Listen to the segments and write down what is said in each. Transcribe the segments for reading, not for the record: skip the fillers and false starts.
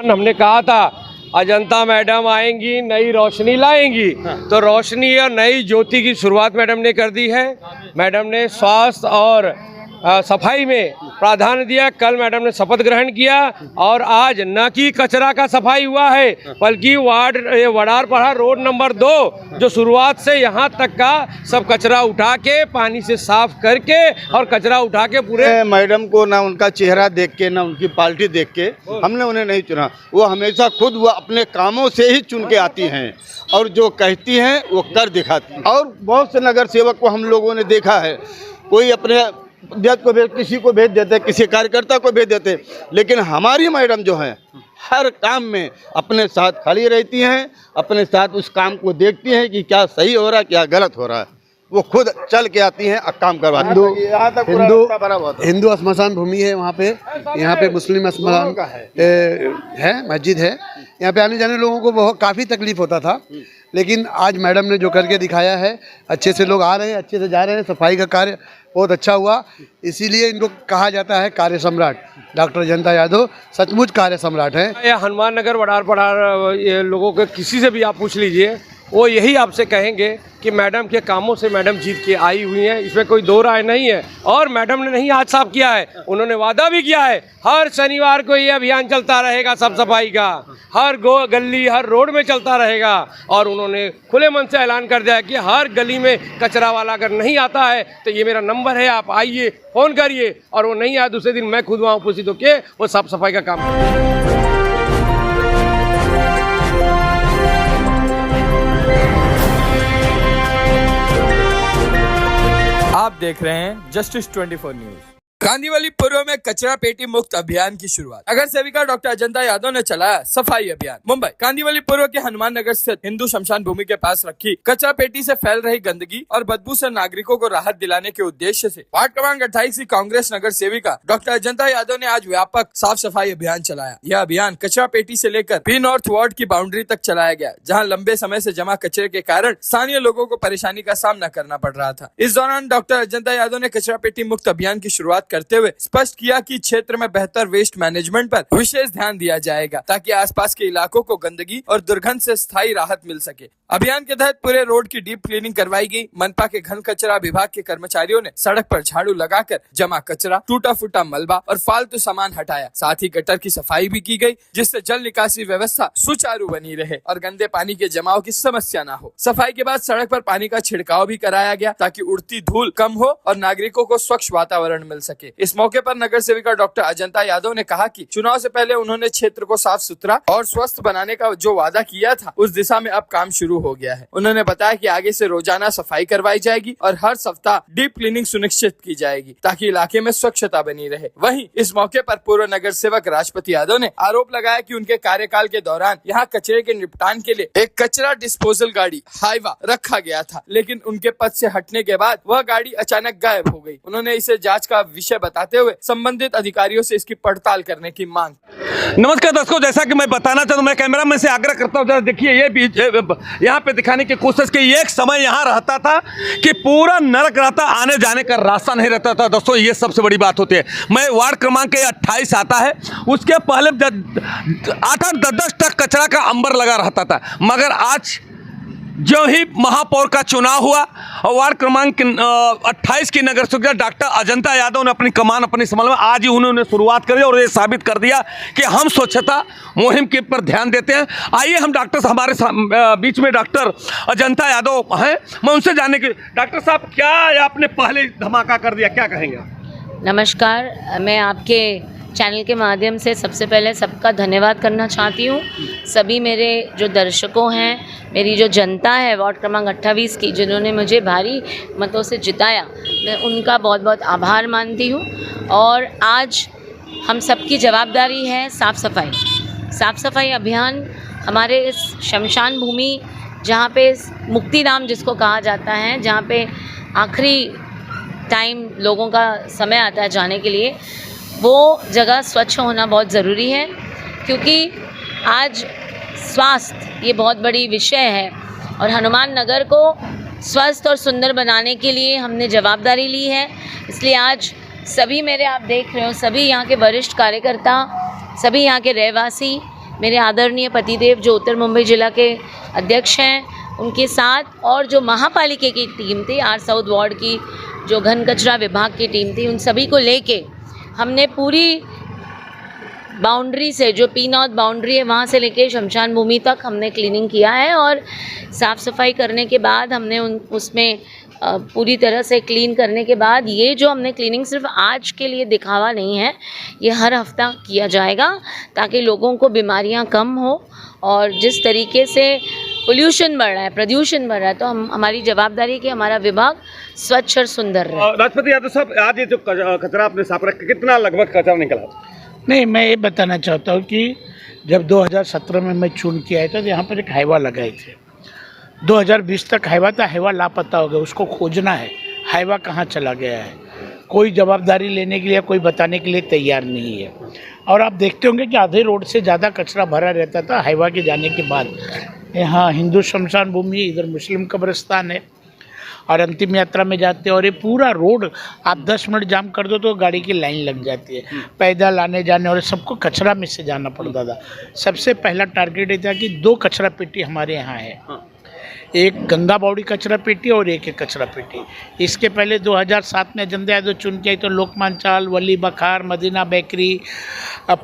हमने कहा था अजंता मैडम आएंगी, नई रोशनी लाएंगी। तो रोशनी और नई ज्योति की शुरुआत मैडम ने कर दी है। मैडम ने स्वास्थ्य और सफाई में प्राधान्य दिया। कल मैडम ने शपथ ग्रहण किया और आज न कि कचरा का सफाई हुआ है, बल्कि वडार पहाड़ रोड नंबर 2 जो शुरुआत से यहाँ तक का सब कचरा उठा के पानी से साफ करके और कचरा उठा के पूरे। मैडम को ना उनका चेहरा देख के ना उनकी पार्टी देख के हमने उन्हें नहीं चुना। वो हमेशा खुद वो अपने कामों से ही चुन के आती हैं और जो कहती हैं वो कर दिखाती हैं। और बहुत से नगर सेवक को हम लोगों ने देखा है, कोई अपने को भेज किसी को भेज देते, किसी कार्यकर्ता को भेज देते, लेकिन हमारी मैडम जो है हर काम में अपने साथ खड़ी रहती हैं, अपने साथ उस काम को देखती हैं कि क्या सही हो रहा है क्या गलत हो रहा है। वो खुद चल के आती हैं और काम करवाती हैं। हिंदू स्मशान भूमि है वहाँ पे, यहाँ पे मुस्लिम स्मशान है, मस्जिद है। यहाँ पे आने जाने लोगों को बहुत काफ़ी तकलीफ होता था, लेकिन आज मैडम ने जो करके दिखाया है, अच्छे से लोग आ रहे हैं, अच्छे से जा रहे हैं। सफाई का कार्य बहुत अच्छा हुआ, इसीलिए इनको कहा जाता है कार्य सम्राट। डॉक्टर अजंता यादव सचमुच कार्य सम्राट हैं। या हनुमान नगर वडार पहाड़ ये लोगों के किसी से भी आप पूछ लीजिए, वो यही आपसे कहेंगे कि मैडम के कामों से मैडम जीत के आई हुई हैं, इसमें कोई दो राय नहीं है। और मैडम ने नहीं हाथ साफ किया है, उन्होंने वादा भी किया है हर शनिवार को ये अभियान चलता रहेगा, साफ सफाई का हर गली हर रोड में चलता रहेगा। और उन्होंने खुले मन से ऐलान कर दिया कि हर गली में कचरा वाला अगर नहीं आता है तो ये मेरा नंबर है, आप आइए, फ़ोन करिए। और वो नहीं आया, दूसरे दिन मैं खुद वहाँ उपस्थित होकर वो साफ सफाई का काम करूँ। आप देख रहे हैं जस्टिस 24 न्यूज। कांदीवली पूर्व में कचरा पेटी मुक्त अभियान की शुरुआत। नगर सेविका डॉक्टर अजंता यादव ने चलाया सफाई अभियान। मुंबई कांदीवली पूर्व के हनुमान नगर स्थित हिंदू शमशान भूमि के पास रखी कचरा पेटी से फैल रही गंदगी और बदबू से नागरिकों को राहत दिलाने के उद्देश्य से वार्ड क्रमांक 28 की कांग्रेस नगर सेविका डॉक्टर अजंता यादव ने आज व्यापक साफ सफाई अभियान चलाया। यह अभियान कचरा पेटी से लेकर पी नॉर्थ वार्ड की बाउंड्री तक चलाया गया, जहाँ लंबे समय से जमा कचरे के कारण स्थानीय लोगों को परेशानी का सामना करना पड़ रहा था। इस दौरान डॉक्टर अजंता यादव ने कचरा पेटी मुक्त अभियान की शुरुआत करते हुए स्पष्ट किया कि क्षेत्र में बेहतर वेस्ट मैनेजमेंट पर विशेष ध्यान दिया जाएगा, ताकि आसपास के इलाकों को गंदगी और दुर्गंध से स्थायी राहत मिल सके। अभियान के तहत पूरे रोड की डीप क्लीनिंग करवाई गई। मनपा के घन कचरा विभाग के कर्मचारियों ने सड़क पर झाड़ू लगाकर जमा कचरा, टूटा फूटा मलबा और फालतू सामान हटाया। साथ ही गटर की सफाई भी की गई, जिससे जल निकासी व्यवस्था सुचारू बनी रहे और गंदे पानी के जमाव की समस्या न हो। सफाई के बाद सड़क पर पानी का छिड़काव भी कराया गया, ताकि उड़ती धूल कम हो और नागरिकों को स्वच्छ वातावरण मिल सके। इस मौके पर नगर सेविका डॉक्टर अजंता यादव ने कहा कि चुनाव से पहले उन्होंने क्षेत्र को साफ सुथरा और स्वस्थ बनाने का जो वादा किया था, उस दिशा में अब काम शुरू हो गया है। उन्होंने बताया कि आगे से रोजाना सफाई करवाई जाएगी और हर सप्ताह डीप क्लीनिंग सुनिश्चित की जाएगी, ताकि इलाके में स्वच्छता बनी रहे। वहीं इस मौके पर पूर्व नगर सेवक राजपति यादव ने आरोप लगाया कि उनके कार्यकाल के दौरान यहाँ कचरे के निपटान के लिए एक कचरा डिस्पोजल गाड़ी हाईवा रखा गया था, लेकिन उनके पद से हटने के बाद वह गाड़ी अचानक गायब हो गई। उन्होंने इसे जाँच का विषय बताते हुए संबंधित अधिकारियों से इसकी पड़ताल करने की मांग। नमस्कार दर्शकों, जैसा कि मैं बताना चाहता हूँ, मैं कैमरामैन से आग्रह करता हूँ, जरा देखिए ये यहाँ पे दिखाने की कोशिश की। एक समय यहाँ रहता था कि पूरा नरक रहता, आने जाने का रास्ता नहीं रहता था। दोस्तों ये सबसे बड़ी बात होती है। मैं वार्ड क्रमांक 28 आता है, उसके पहले 8-8, 10-10 तक कचरा का अंबर लगा रहता था, मगर आज जो ही महापौर का चुनाव हुआ और वार्ड क्रमांक 28 की नगर सेविका डॉक्टर अजंता यादव ने अपनी कमान अपनी संभाल में आज ही उन्होंने शुरुआत कर दी और ये साबित कर दिया कि हम स्वच्छता मुहिम के पर ध्यान देते हैं। आइए हम डॉक्टर हमारे बीच में डॉक्टर अजंता यादव हैं, मैं उनसे जानने की। डॉक्टर साहब, क्या आपने पहले धमाका कर दिया, क्या कहेंगे? नमस्कार, मैं आपके चैनल के माध्यम से सबसे पहले सबका धन्यवाद करना चाहती हूँ। सभी मेरे जो दर्शकों हैं, मेरी जो जनता है वार्ड क्रमांक 28 की, जिन्होंने मुझे भारी मतों से जिताया, मैं उनका बहुत बहुत आभार मानती हूँ। और आज हम सबकी जवाबदारी है साफ़ सफाई अभियान। हमारे इस शमशान भूमि, जहाँ पे मुक्तिधाम जिसको कहा जाता है, जहाँ पे आखिरी टाइम लोगों का समय आता है जाने के लिए, वो जगह स्वच्छ होना बहुत ज़रूरी है, क्योंकि आज स्वास्थ्य ये बहुत बड़ी विषय है और हनुमान नगर को स्वस्थ और सुंदर बनाने के लिए हमने जवाबदारी ली है। इसलिए आज सभी मेरे, आप देख रहे हो, सभी यहाँ के वरिष्ठ कार्यकर्ता, सभी यहाँ के रहवासी, मेरे आदरणीय पतिदेव जो उत्तर मुंबई जिला के अध्यक्ष हैं, उनके साथ और जो महापालिका की टीम थी, आर साउथ वार्ड की जो घन कचरा विभाग की टीम थी, उन सभी को लेके हमने पूरी बाउंड्री से, जो पी नॉर्थ बाउंड्री है वहाँ से लेके शमशान भूमि तक हमने क्लीनिंग किया है। और साफ़ सफाई करने के बाद हमने उसमें पूरी तरह से क्लीन करने के बाद ये जो हमने क्लीनिंग सिर्फ आज के लिए दिखावा नहीं है, ये हर हफ्ता किया जाएगा ताकि लोगों को बीमारियां कम हो। और जिस तरीके से पोल्यूशन बढ़ रहा है, प्रदूषण बढ़ रहा है, तो हमारी जवाबदारी है कि हमारा विभाग स्वच्छ और सुंदर रहे। राष्ट्रपति यादव साहब, आज ये जो कचरा आपने साफ रखा, कितना लगभग कचरा निकला? नहीं, मैं ये बताना चाहता हूँ कि जब 2017 में मैं चुन के आया था तो यहाँ पर एक हाईवा लगाए थे। 2020 तक हाईवा था, हाईवा लापता हो गया, उसको खोजना है, हाईवा कहाँ चला गया है। कोई जवाबदारी लेने के लिए, कोई बताने के लिए तैयार नहीं है। और आप देखते होंगे कि आधे रोड से ज़्यादा कचरा भरा रहता था हाईवा के जाने के बाद। यहाँ हिंदू शमशान भूमि, इधर मुस्लिम कब्रिस्तान है, और अंतिम यात्रा में जाते हैं और ये पूरा रोड आप 10 मिनट जाम कर दो तो गाड़ी की लाइन लग जाती है। पैदल आने जाने और सबको कचरा में से जाना पड़ता था। सबसे पहला टारगेट ये था कि 2 कचरा पेटी हमारे यहाँ है, एक गंगा बावड़ी कचरा पेटी और एक कचरा पेटी। इसके पहले 2007 में अजंता यादव चुन के आई तो लोकमान चाल, वली बखार, मदीना बेकरी,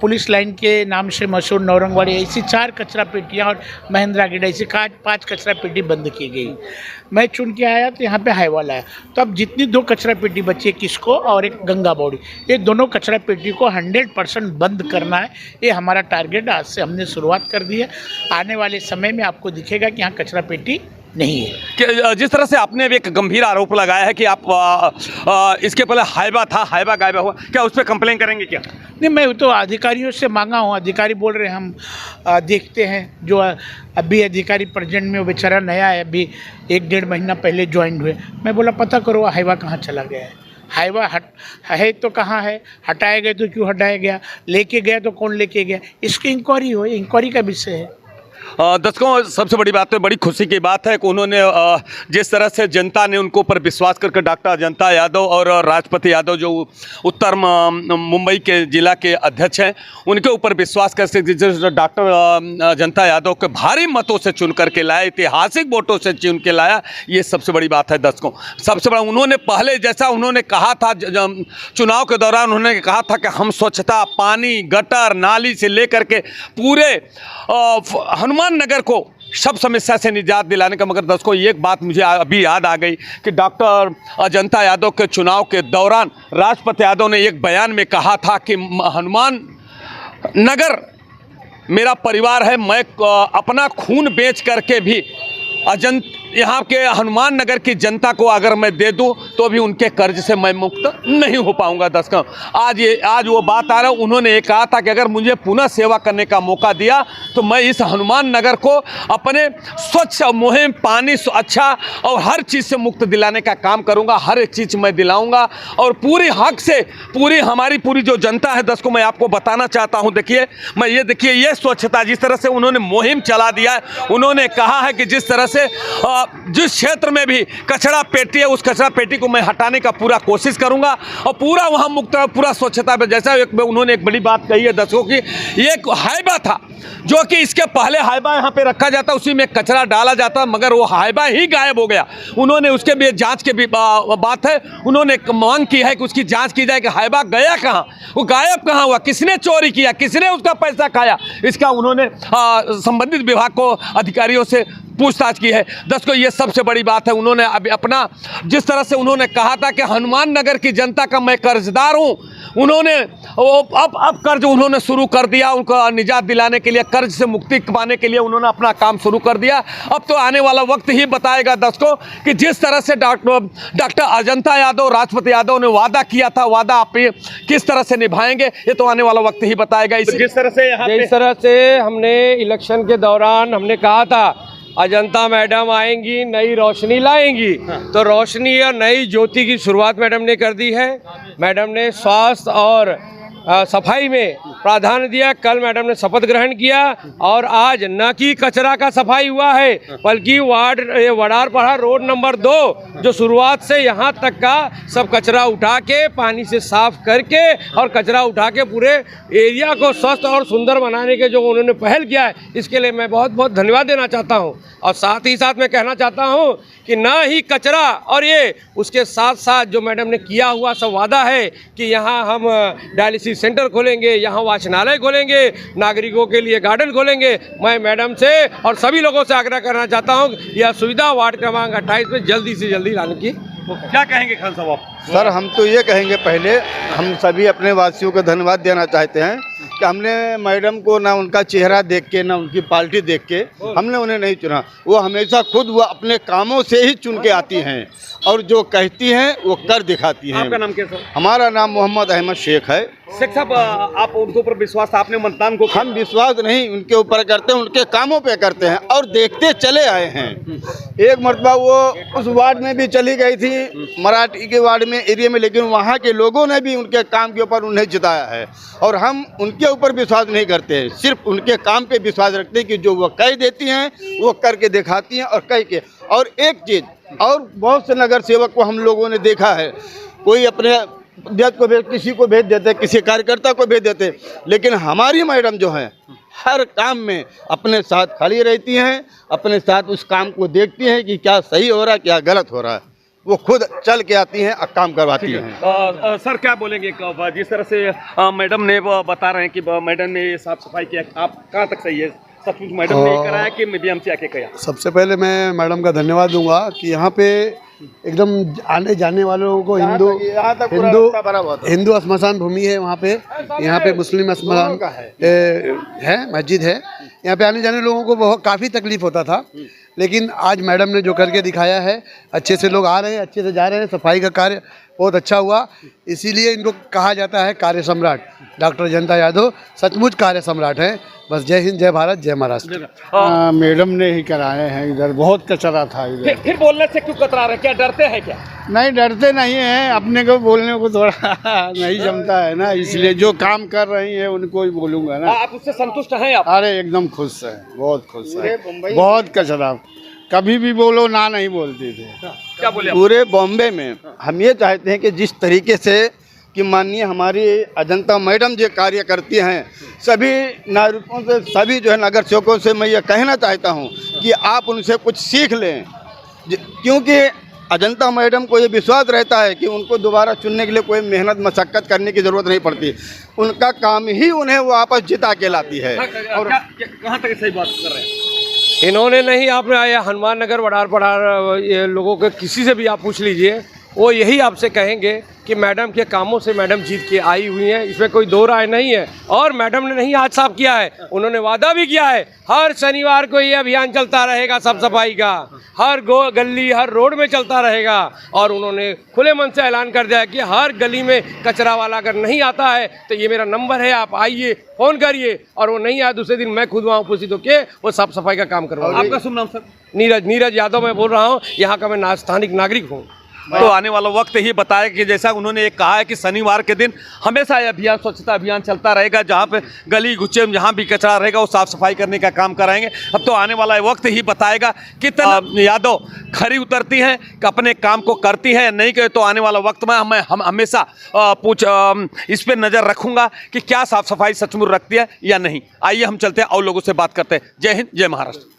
पुलिस लाइन के नाम से मशहूर नौरंगवाड़ी, ऐसी 4 कचरा पेटियाँ और महिंद्रा गेट, ऐसी 5 कचरा पेटी बंद की गई। मैं चुन के आया तो यहाँ पे हाईवा लाया, तो अब जितनी 2 कचरा पेटी बची है, किसको और एक गंगा बावड़ी, ये दोनों कचरा पेटी को 100% बंद करना है। ये हमारा टारगेट, आज से हमने शुरुआत कर दी है। आने वाले समय में आपको दिखेगा कि यहाँ कचरा पेटी नहीं है। कि जिस तरह से आपने भी एक गंभीर आरोप लगाया है कि आप इसके पहले हाईवा था, हाईवा गायब हुआ, क्या उस पर कंप्लेन करेंगे क्या? नहीं, मैं तो अधिकारियों से मांगा हूँ, अधिकारी बोल रहे हैं हम देखते हैं। जो अभी अधिकारी प्रेजेंट में, वो बेचारा नया है, अभी 1-1.5 महीना पहले ज्वाइन हुए। मैं बोला पता करो हाईवा कहाँ चला गया है, हाईवा है तो कहाँ है, हटाया गया तो क्यों हटाया गया, लेके गया तो कौन लेके गया, इसकी इंक्वायरी हो, इंक्वायरी का विषय है। दर्शकों, सबसे बड़ी बात तो बड़ी खुशी की बात है कि उन्होंने जिस तरह से जनता ने उनको ऊपर विश्वास करके डॉक्टर अजंता यादव और राष्ट्रपति यादव जो उत्तर मुंबई के जिला के अध्यक्ष हैं, उनके ऊपर विश्वास करके डॉक्टर अजंता यादव के भारी मतों से चुन करके लाया, ऐतिहासिक वोटों से चुन के लाया, ये सबसे बड़ी बात है। दर्शकों, सबसे बड़ा उन्होंने पहले जैसा उन्होंने कहा था चुनाव के दौरान, उन्होंने कहा था कि हम स्वच्छता, पानी, गटर, नाली से लेकर के पूरे हनुमान नगर को सब समस्या से निजात दिलाने का। मगर दोस्तों, एक बात मुझे अभी याद आ गई कि डॉक्टर अजंता यादव के चुनाव के दौरान राष्ट्रपति यादव ने एक बयान में कहा था कि हनुमान नगर मेरा परिवार है, मैं अपना खून बेच करके भी यहाँ के हनुमान नगर की जनता को अगर मैं दे दूं तो भी उनके कर्ज से मैं मुक्त नहीं हो पाऊंगा। दर्शकों, आज वो बात आ रहा है। उन्होंने ये कहा था कि अगर मुझे पुनः सेवा करने का मौका दिया तो मैं इस हनुमान नगर को अपने स्वच्छ मुहिम, पानी अच्छा और हर चीज़ से मुक्त दिलाने का काम करूंगा, हर एक चीज़ मैं दिलाऊंगा और पूरी हक से हमारी पूरी जो जनता है। दर्शकों, मैं आपको बताना चाहता हूँ, देखिए ये स्वच्छता जिस तरह से उन्होंने मुहिम चला दिया है। उन्होंने कहा है कि जिस तरह से जिस क्षेत्र में भी कचरा पेटी है, उस कचरा पेटी को मैं हटाने का पूरा कोशिश करूंगा और पूरा वहां मुक्त, पूरा स्वच्छता पे। जैसा उन्होंने एक बड़ी बात कही है दर्शकों की, एक हाईवा था जो कि इसके पहले हाईवा यहाँ पे रखा जाता, उसी में कचरा डाला जाता, मगर वो हाईवा ही गायब हो गया। उन्होंने उसके भी जांच के भी बात है, उन्होंने मांग की है कि उसकी जांच की जाए कि हाईवा गया कहाँ, वो गायब कहाँ हुआ, किसने चोरी किया, किसने उसका पैसा खाया। इसका उन्होंने संबंधित विभाग को अधिकारियों से पूछताछ की है। दर्शकों, ये सबसे बड़ी बात है। उन्होंने अभी अपना जिस तरह से उन्होंने कहा था कि हनुमान नगर की जनता का मैं कर्जदार हूँ, उन्होंने अब कर्ज उन्होंने शुरू कर दिया, उनको निजात दिलाने के लिए, कर्ज से मुक्ति पाने के लिए उन्होंने अपना काम शुरू कर दिया। अब तो आने वाला वक्त ही बताएगा दर्शकों कि जिस तरह से डॉक्टर अजंता यादव, राष्ट्रपति यादव ने वादा किया था, वादा आप किस तरह से निभाएंगे, ये तो आने वाला वक्त ही बताएगा। जिस तरह से हमने इलेक्शन के दौरान हमने कहा था अजंता मैडम आएंगी, नई रोशनी लाएंगी, तो रोशनी और नई ज्योति की शुरुआत मैडम ने कर दी है। मैडम ने स्वास्थ्य और सफाई में प्राधान्य दिया। कल मैडम ने शपथ ग्रहण किया और आज न कि कचरा का सफाई हुआ है बल्कि वडार पहाड़ रोड नंबर 2 जो शुरुआत से यहाँ तक का सब कचरा उठा के पानी से साफ करके और कचरा उठा के पूरे एरिया को स्वस्थ और सुंदर बनाने के जो उन्होंने पहल किया है, इसके लिए मैं बहुत बहुत धन्यवाद देना चाहता हूँ। और साथ ही साथ मैं कहना चाहता हूँ कि ना ही कचरा और ये उसके साथ साथ जो मैडम ने किया हुआ सब वादा है कि यहाँ हम डायलिसिस सेंटर खोलेंगे, यहाँ वाचनालय खोलेंगे, नागरिकों के लिए गार्डन खोलेंगे। मैं मैडम से और सभी लोगों से आग्रह करना चाहता हूँ यह सुविधा वार्ड क्रमांक 28 में जल्दी से जल्दी लाने की। क्या कहेंगे खान साहब आप? सर हम तो ये कहेंगे, पहले हम सभी अपने वासियों को धन्यवाद देना चाहते हैं कि हमने मैडम को ना उनका चेहरा देख के ना उनकी पार्टी देख के हमने उन्हें नहीं चुना। वो हमेशा खुद वो अपने कामों से ही चुन के आती हैं और जो कहती हैं वो कर दिखाती हैं। आपका नाम क्या सर? हमारा नाम मोहम्मद अहमद शेख है। शेख साहब, आप उनके ऊपर विश्वास था, आपने मतदान को? हम विश्वास नहीं उनके ऊपर करते हैं, उनके कामों पे करते हैं और देखते चले आए हैं। एक मरतबा वो उस वार्ड में भी चली गई थी, मराठी के वार्ड में एरिया में, लेकिन वहाँ के लोगों ने भी उनके काम के ऊपर उन्हें जिताया है। और हम उनके ऊपर विश्वास नहीं करते हैं, सिर्फ उनके काम पे विश्वास रखते हैं कि जो वो कह देती हैं वो करके दिखाती हैं। और कह के और एक चीज़ और, बहुत से नगर सेवक को हम लोगों ने देखा है, कोई अपने देश को भेज, किसी को भेज देते, किसी कार्यकर्ता को भेज देते, लेकिन हमारी मैडम जो है हर काम में अपने साथ खड़ी रहती हैं, अपने साथ उस काम को देखती हैं कि क्या सही हो रहा है क्या गलत हो रहा है। वो खुद चल के आती हैं और काम करवाती हैं। सर क्या बोलेंगे? जिस तरह से मैडम ने बता रहे हैं कि मैडम ने ये साफ सफाई किया, आप कहाँ तक सही है? सचमुच मैडम ने कराया कि मीडियम से आके किया? सबसे पहले मैं मैडम का धन्यवाद दूंगा कि यहाँ पे एकदम आने जाने वालों को हिंदू श्मशान भूमि है वहाँ पे, यहाँ पे मुस्लिम श्मशान है, मस्जिद है। यहाँ पे आने जाने लोगों को बहुत काफ़ी तकलीफ होता था, लेकिन आज मैडम ने जो करके दिखाया है, अच्छे से लोग आ रहे हैं, अच्छे से जा रहे हैं। सफाई का कार्य बहुत अच्छा हुआ, इसीलिए इनको कहा जाता है कार्य सम्राट। डॉक्टर अजंता यादव सचमुच कार्य सम्राट हैं। बस जय हिंद, जय भारत, जय महाराष्ट्र। मैडम ने ही कराए हैं, इधर बहुत कचरा था इधर। फिर बोलने से क्यों कतरा रहे? क्या डरते हैं क्या? नहीं डरते नहीं हैं, अपने को बोलने को थोड़ा नहीं जमता है ना, इसलिए जो काम कर रही है उनको ही बोलूँगा ना। आप उससे संतुष्ट हैं आप? अरे एकदम खुश है, बहुत खुश है। बहुत कचरा, कभी भी बोलो ना नहीं बोलते थे। क्या बोले? पूरे बॉम्बे में हम ये चाहते हैं कि जिस तरीके से कि माननीय हमारी अजंता मैडम जो कार्य करती हैं, सभी नागरिकों से, सभी जो है नगर सेवकों से मैं ये कहना चाहता हूँ कि आप उनसे कुछ सीख लें, क्योंकि अजंता मैडम को ये विश्वास रहता है कि उनको दोबारा चुनने के लिए कोई मेहनत मशक्क़त करने की ज़रूरत नहीं पड़ती। उनका काम ही उन्हें वापस जिता के लाती है। और कहाँ तक सही बात कर रहे हैं? इन्होंने नहीं, आपने आया हनुमान नगर वडार पढ़ार ये लोगों के किसी से भी आप पूछ लीजिए, वो यही आपसे कहेंगे कि मैडम के कामों से मैडम जीत के आई हुई हैं, इसमें कोई दो राय नहीं है। और मैडम ने नहीं हाथ साफ किया है, उन्होंने वादा भी किया है हर शनिवार को ये अभियान चलता रहेगा साफ सफाई का, हर गली हर रोड में चलता रहेगा। और उन्होंने खुले मन से ऐलान कर दिया है कि हर गली में कचरा वाला अगर नहीं आता है तो ये मेरा नंबर है, आप आइए, फ़ोन करिए। और वो नहीं आया, दूसरे दिन मैं खुद वहाँ उपस्थित होकर वो साफ सफाई का काम करवाऊँ। आपका शुभ नाम सर? नीरज यादव मैं बोल रहा हूँ, यहाँ का मैं स्थानिक नागरिक हूँ। तो आने वाला वक्त ही बताया कि जैसा उन्होंने एक कहा है कि शनिवार के दिन हमेशा ये अभियान, स्वच्छता अभियान चलता रहेगा, जहाँ पे गली गुच्चे में जहाँ भी कचरा रहेगा वो साफ सफाई करने का काम कराएंगे। अब तो आने वाला वक्त ही बताएगा कि यादव खरी उतरती हैं कि अपने काम को करती हैं, नहीं करे तो आने वाला वक्त में हम हमेशा इस पर नज़र रखूँगा कि क्या साफ सफाई सचमुच रखती है या नहीं। आइए हम चलते हैं और लोगों से बात करते हैं। जय हिंद, जय महाराष्ट्र।